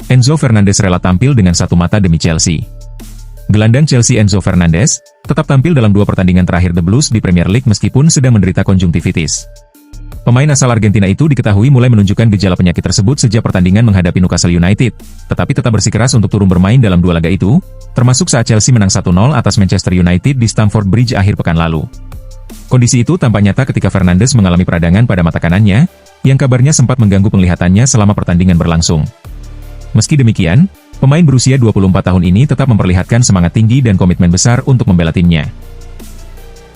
Enzo Fernandez rela tampil dengan satu mata demi Chelsea. Gelandang Chelsea Enzo Fernandez tetap tampil dalam 2 pertandingan terakhir The Blues di Premier League meskipun sedang menderita konjungtivitis. Pemain asal Argentina itu diketahui mulai menunjukkan gejala penyakit tersebut sejak pertandingan menghadapi Newcastle United, tetapi tetap bersikeras untuk turun bermain dalam 2 laga itu, termasuk saat Chelsea menang 1-0 atas Manchester United di Stamford Bridge akhir pekan lalu. Kondisi itu tampak nyata ketika Fernandes mengalami peradangan pada mata kanannya, yang kabarnya sempat mengganggu penglihatannya selama pertandingan berlangsung. Meski demikian, pemain berusia 24 tahun ini tetap memperlihatkan semangat tinggi dan komitmen besar untuk membela timnya.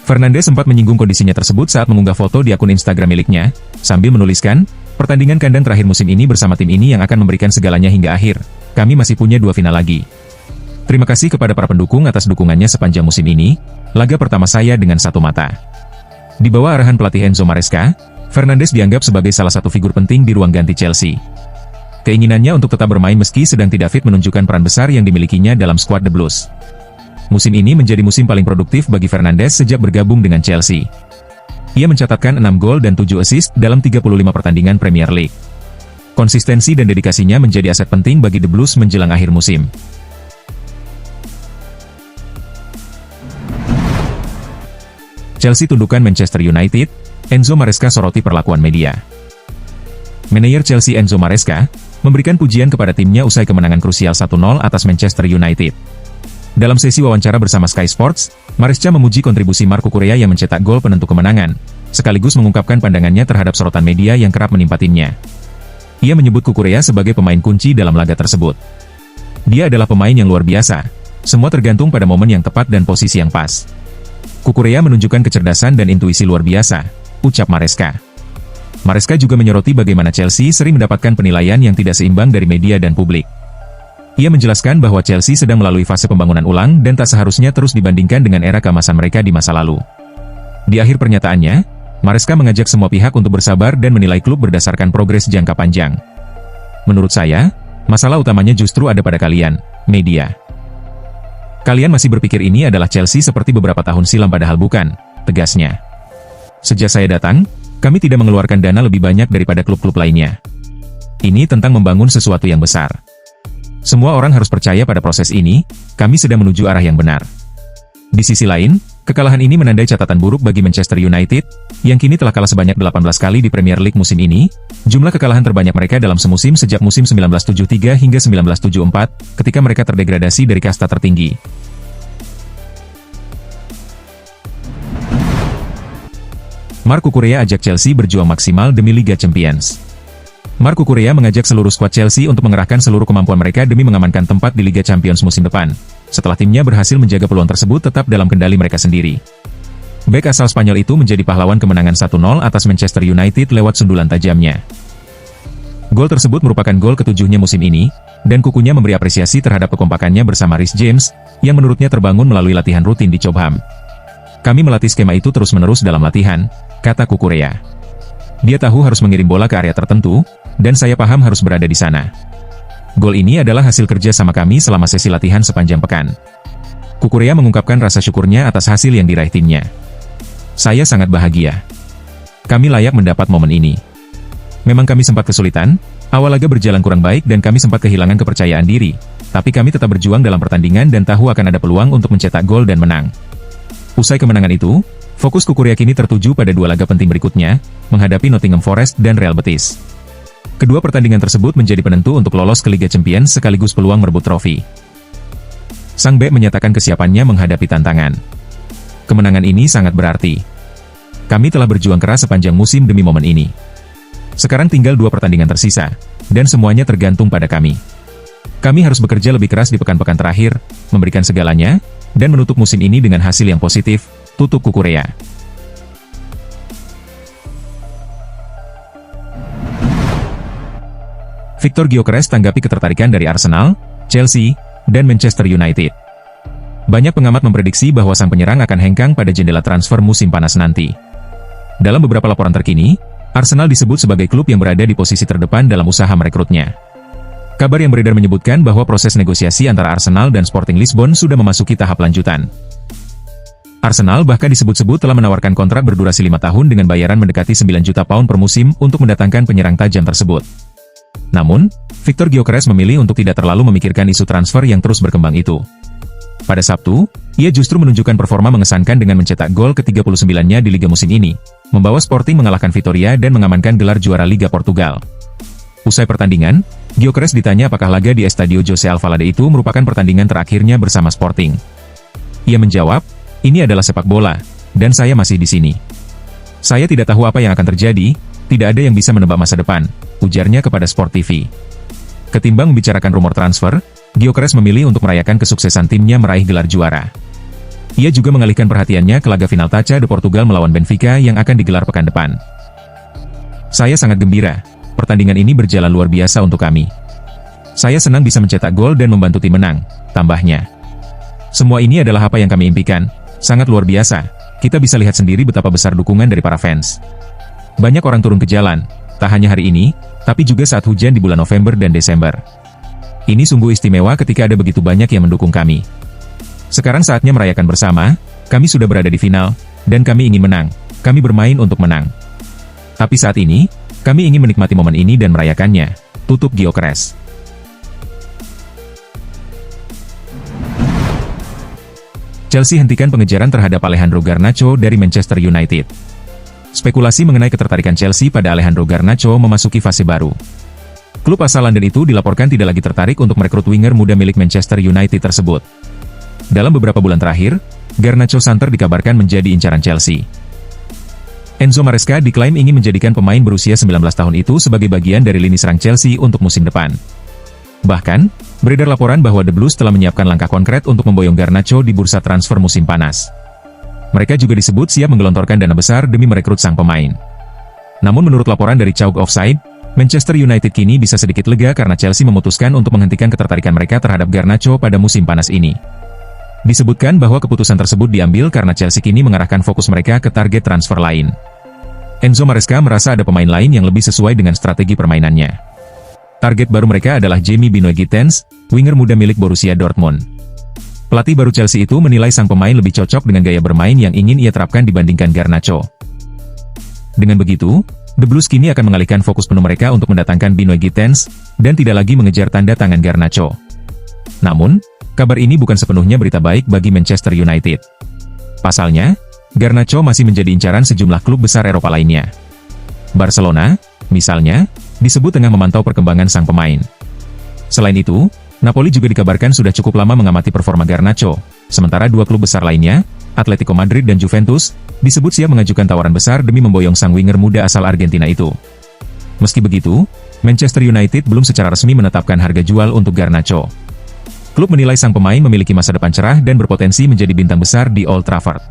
Fernandes sempat menyinggung kondisinya tersebut saat mengunggah foto di akun Instagram miliknya, sambil menuliskan, "Pertandingan kandang terakhir musim ini bersama tim ini yang akan memberikan segalanya hingga akhir. Kami masih punya 2 final lagi. Terima kasih kepada para pendukung atas dukungannya sepanjang musim ini, laga pertama saya dengan satu mata." Di bawah arahan pelatih Enzo Maresca, Fernandes dianggap sebagai salah satu figur penting di ruang ganti Chelsea. Keinginannya untuk tetap bermain meski sedang tidak fit menunjukkan peran besar yang dimilikinya dalam skuad The Blues. Musim ini menjadi musim paling produktif bagi Fernandes sejak bergabung dengan Chelsea. Ia mencatatkan 6 gol dan 7 assist dalam 35 pertandingan Premier League. Konsistensi dan dedikasinya menjadi aset penting bagi The Blues menjelang akhir musim. Chelsea tundukkan Manchester United, Enzo Maresca soroti perlakuan media. Manajer Chelsea Enzo Maresca memberikan pujian kepada timnya usai kemenangan krusial 1-0 atas Manchester United. Dalam sesi wawancara bersama Sky Sports, Maresca memuji kontribusi Marco Correa yang mencetak gol penentu kemenangan, sekaligus mengungkapkan pandangannya terhadap sorotan media yang kerap menimpa timnya. Ia menyebut Correa sebagai pemain kunci dalam laga tersebut. "Dia adalah pemain yang luar biasa. Semua tergantung pada momen yang tepat dan posisi yang pas. Correa menunjukkan kecerdasan dan intuisi luar biasa," ucap Maresca. Maresca juga menyoroti bagaimana Chelsea sering mendapatkan penilaian yang tidak seimbang dari media dan publik. Ia menjelaskan bahwa Chelsea sedang melalui fase pembangunan ulang dan tak seharusnya terus dibandingkan dengan era keemasan mereka di masa lalu. Di akhir pernyataannya, Maresca mengajak semua pihak untuk bersabar dan menilai klub berdasarkan progres jangka panjang. "Menurut saya, masalah utamanya justru ada pada kalian, media. Kalian masih berpikir ini adalah Chelsea seperti beberapa tahun silam padahal bukan," tegasnya. "Sejak saya datang, kami tidak mengeluarkan dana lebih banyak daripada klub-klub lainnya. Ini tentang membangun sesuatu yang besar. Semua orang harus percaya pada proses ini, kami sedang menuju arah yang benar." Di sisi lain, kekalahan ini menandai catatan buruk bagi Manchester United, yang kini telah kalah sebanyak 18 kali di Premier League musim ini, jumlah kekalahan terbanyak mereka dalam semusim sejak musim 1973 hingga 1974, ketika mereka terdegradasi dari kasta tertinggi. Marco Correa ajak Chelsea berjuang maksimal demi Liga Champions. Marco Correa mengajak seluruh skuad Chelsea untuk mengerahkan seluruh kemampuan mereka demi mengamankan tempat di Liga Champions musim depan, setelah timnya berhasil menjaga peluang tersebut tetap dalam kendali mereka sendiri. Bek asal Spanyol itu menjadi pahlawan kemenangan 1-0 atas Manchester United lewat sundulan tajamnya. Gol tersebut merupakan gol ke-7-nya musim ini, dan kukunya memberi apresiasi terhadap kekompakannya bersama Reece James, yang menurutnya terbangun melalui latihan rutin di Cobham. "Kami melatih skema itu terus-menerus dalam latihan," kata Correa. "Dia tahu harus mengirim bola ke area tertentu, dan saya paham harus berada di sana. Gol ini adalah hasil kerja sama kami selama sesi latihan sepanjang pekan." Correa mengungkapkan rasa syukurnya atas hasil yang diraih timnya. "Saya sangat bahagia. Kami layak mendapat momen ini. Memang kami sempat kesulitan, awal laga berjalan kurang baik dan kami sempat kehilangan kepercayaan diri, tapi kami tetap berjuang dalam pertandingan dan tahu akan ada peluang untuk mencetak gol dan menang." Usai kemenangan itu, fokus Correa kini tertuju pada 2 laga penting berikutnya, menghadapi Nottingham Forest dan Real Betis. Kedua pertandingan tersebut menjadi penentu untuk lolos ke Liga Champions sekaligus peluang merebut trofi. Sang bek menyatakan kesiapannya menghadapi tantangan. "Kemenangan ini sangat berarti. Kami telah berjuang keras sepanjang musim demi momen ini. Sekarang tinggal 2 pertandingan tersisa, dan semuanya tergantung pada kami. Kami harus bekerja lebih keras di pekan-pekan terakhir, memberikan segalanya, dan menutup musim ini dengan hasil yang positif," tutup Correa. Victor Gyökeres tanggapi ketertarikan dari Arsenal, Chelsea, dan Manchester United. Banyak pengamat memprediksi bahwa sang penyerang akan hengkang pada jendela transfer musim panas nanti. Dalam beberapa laporan terkini, Arsenal disebut sebagai klub yang berada di posisi terdepan dalam usaha merekrutnya. Kabar yang beredar menyebutkan bahwa proses negosiasi antara Arsenal dan Sporting Lisbon sudah memasuki tahap lanjutan. Arsenal bahkan disebut-sebut telah menawarkan kontrak berdurasi 5 tahun dengan bayaran mendekati 9 juta pound per musim untuk mendatangkan penyerang tajam tersebut. Namun, Victor Gyökeres memilih untuk tidak terlalu memikirkan isu transfer yang terus berkembang itu. Pada Sabtu, ia justru menunjukkan performa mengesankan dengan mencetak gol ke-39-nya di liga musim ini, membawa Sporting mengalahkan Vitória dan mengamankan gelar juara Liga Portugal. Usai pertandingan, Gyökeres ditanya apakah laga di Estadio José Alvalade itu merupakan pertandingan terakhirnya bersama Sporting. Ia menjawab, "Ini adalah sepak bola, dan saya masih di sini. Saya tidak tahu apa yang akan terjadi, tidak ada yang bisa menebak masa depan," ujarnya kepada Sport TV. Ketimbang membicarakan rumor transfer, Gyökeres memilih untuk merayakan kesuksesan timnya meraih gelar juara. Ia juga mengalihkan perhatiannya ke laga final Taça de Portugal melawan Benfica yang akan digelar pekan depan. "Saya sangat gembira, pertandingan ini berjalan luar biasa untuk kami. Saya senang bisa mencetak gol dan membantu tim menang," tambahnya. "Semua ini adalah apa yang kami impikan, sangat luar biasa, kita bisa lihat sendiri betapa besar dukungan dari para fans. Banyak orang turun ke jalan, tak hanya hari ini, tapi juga saat hujan di bulan November dan Desember. Ini sungguh istimewa ketika ada begitu banyak yang mendukung kami. Sekarang saatnya merayakan bersama, kami sudah berada di final, dan kami ingin menang, kami bermain untuk menang. Tapi saat ini, kami ingin menikmati momen ini dan merayakannya," tutup Gyökeres. Chelsea hentikan pengejaran terhadap Alejandro Garnacho dari Manchester United. Spekulasi mengenai ketertarikan Chelsea pada Alejandro Garnacho memasuki fase baru. Klub asal London itu dilaporkan tidak lagi tertarik untuk merekrut winger muda milik Manchester United tersebut. Dalam beberapa bulan terakhir, Garnacho santer dikabarkan menjadi incaran Chelsea. Enzo Maresca diklaim ingin menjadikan pemain berusia 19 tahun itu sebagai bagian dari lini serang Chelsea untuk musim depan. Bahkan, beredar laporan bahwa The Blues telah menyiapkan langkah konkret untuk memboyong Garnacho di bursa transfer musim panas. Mereka juga disebut siap menggelontorkan dana besar demi merekrut sang pemain. Namun menurut laporan dari Chalk Offside, Manchester United kini bisa sedikit lega karena Chelsea memutuskan untuk menghentikan ketertarikan mereka terhadap Garnacho pada musim panas ini. Disebutkan bahwa keputusan tersebut diambil karena Chelsea kini mengarahkan fokus mereka ke target transfer lain. Enzo Maresca merasa ada pemain lain yang lebih sesuai dengan strategi permainannya. Target baru mereka adalah Jamie Binoy Gittens, winger muda milik Borussia Dortmund. Pelatih baru Chelsea itu menilai sang pemain lebih cocok dengan gaya bermain yang ingin ia terapkan dibandingkan Garnacho. Dengan begitu, The Blues kini akan mengalihkan fokus penuh mereka untuk mendatangkan Binoy Gittens, dan tidak lagi mengejar tanda tangan Garnacho. Namun, kabar ini bukan sepenuhnya berita baik bagi Manchester United. Pasalnya, Garnacho masih menjadi incaran sejumlah klub besar Eropa lainnya. Barcelona, misalnya, disebut tengah memantau perkembangan sang pemain. Selain itu, Napoli juga dikabarkan sudah cukup lama mengamati performa Garnacho, sementara dua klub besar lainnya, Atletico Madrid dan Juventus, disebut siap mengajukan tawaran besar demi memboyong sang winger muda asal Argentina itu. Meski begitu, Manchester United belum secara resmi menetapkan harga jual untuk Garnacho. Klub menilai sang pemain memiliki masa depan cerah dan berpotensi menjadi bintang besar di Old Trafford.